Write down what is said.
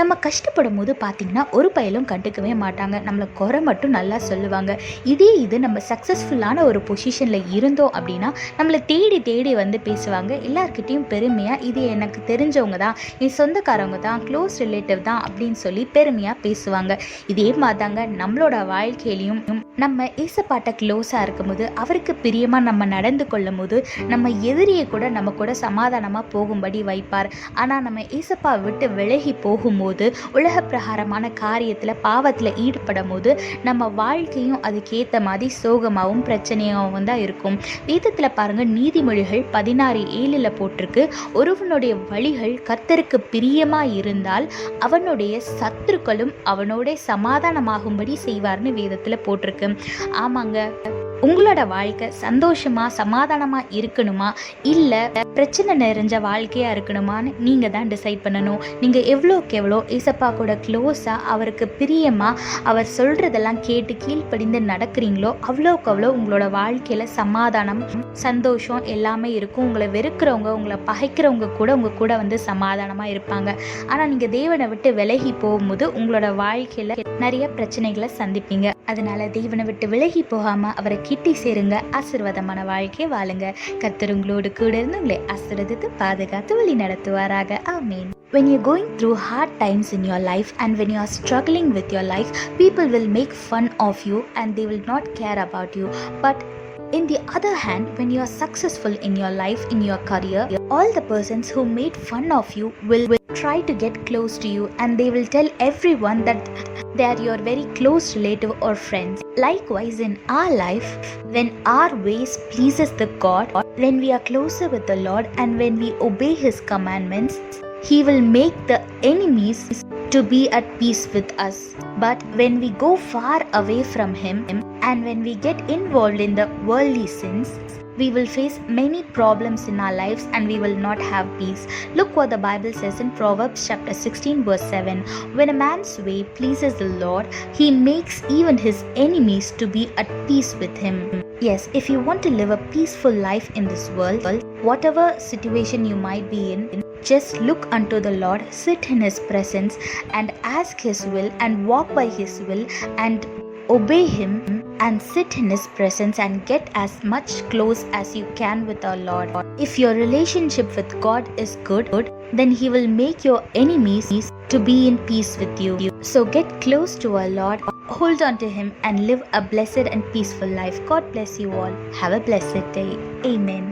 நம்ம கஷ்டப்படும் போது பார்த்திங்கன்னா ஒரு பயலும் கண்டுக்கவே மாட்டாங்க, நம்மளை குறை மட்டும் நல்லா சொல்லுவாங்க. இது நம்ம சக்ஸஸ்ஃபுல்லான ஒரு பொசிஷனில் இருந்தோம் அப்படின்னா நம்மளை தேடி தேடி வந்து பேசுவாங்க. எல்லாருக்கிட்டையும் பெருமையாக இது எனக்கு தெரிஞ்சவங்க தான், என் சொந்தக்காரவங்க தான், க்ளோஸ் ரிலேட்டிவ் தான் அப்படின்னு சொல்லி பெருமையாக பேசுவாங்க. இதே மாதிரிதாங்க நம்மளோட வாழ்க்கையிலையும் நம்ம ஏசப்பாட்ட க்ளோஸாக இருக்கும்போது, அவருக்கு பிரியமாக நம்ம நடந்து கொள்ளும் போது, நம்ம எதிரியை கூட நம்ம கூட சமாதானமாக போகும்படி வைப்பார். ஆனால் நம்ம ஏசப்பா விட்டு விலகி போகும்போது, உலக பிரகாரமான காரியத்தில் பாவத்தில் ஈடுபடும் போது நம்ம வாழ்க்கையும் அதுக்கேற்ற மாதிரி சோகமாகவும் பிரச்சனையாகவும் தான் இருக்கும். வேதத்தில் பாருங்கள், நீதிமொழிகள் 16:7 போட்டிருக்கு, ஒருவனுடைய வழிகள் கர்த்தருக்கு பிரியமாக இருந்தால் அவனுடைய சத்துருக்களும் அவனோட சமாதானமாகும்படி செய்வார்னு வேதத்தில் போட்டிருக்கு. ஆமாங்க, உங்களோட வாழ்க்கை சந்தோஷமா சமாதானமா இருக்கணுமா இல்லை பிரச்சனை நிறைஞ்ச வாழ்க்கையா இருக்கணுமான்னு நீங்க தான் டிசைட் பண்ணணும். நீங்க எவ்வளோக்கு எவ்வளோ ஏசப்பா கூட க்ளோஸா அவருக்கு பிரியமா அவர் சொல்றதெல்லாம் கேட்டு கீழ்ப்படிந்து நடக்கிறீங்களோ அவ்வளோக்கு அவ்வளோ உங்களோட வாழ்க்கையில சமாதானம் சந்தோஷம் எல்லாமே இருக்கும். உங்களை வெறுக்கிறவங்க உங்களை பகைக்கிறவங்க கூட உங்க கூட வந்து சமாதானமா இருப்பாங்க. ஆனா நீங்க தேவனை விட்டு விலகி போகும்போது உங்களோட வாழ்க்கையில நிறைய பிரச்சனைகளை சந்திப்பீங்க. அதனால தேவனை விட்டு விலகி போகாம அவரை கிட்டி சேருங்க, ஆசீர்வாதமான வாழ்க்கையை வாழுங்க. கர்த்தர் உங்களோடு கூட இருந்து உங்களை ஆசீர்வதித்து பாதுகாத்து வழி நடத்துவாராக. ஆமீன். When you're going through hard times in your life and when you are struggling with your life, people will make fun of you and they will not care about you. But in the other hand, when you are successful in your life, in your career, all the persons who made fun of you will try to get close to you and they will tell everyone that they are your very close relative or friends. Likewise, in our life, when our ways pleases the God, when we are closer with the Lord and when we obey His commandments, He will make the enemies to be at peace with us. But when we go far away from Him and when we get involved in the worldly sins, we will face many problems in our lives and we will not have peace. Look what the Bible says in Proverbs chapter 16 verse 7. When a man's way pleases the Lord, He makes even his enemies to be at peace with him. Yes, if you want to live a peaceful life in this world, whatever situation you might be in, just look unto the Lord, sit in His presence and ask His will and walk by His will and obey Him and sit in His presence and get as much close as you can with our Lord. If your relationship with God is good, then He will make your enemies to be in peace with you. So get close to our Lord, hold on to Him and live a blessed and peaceful life. God bless you all. Have a blessed day. Amen.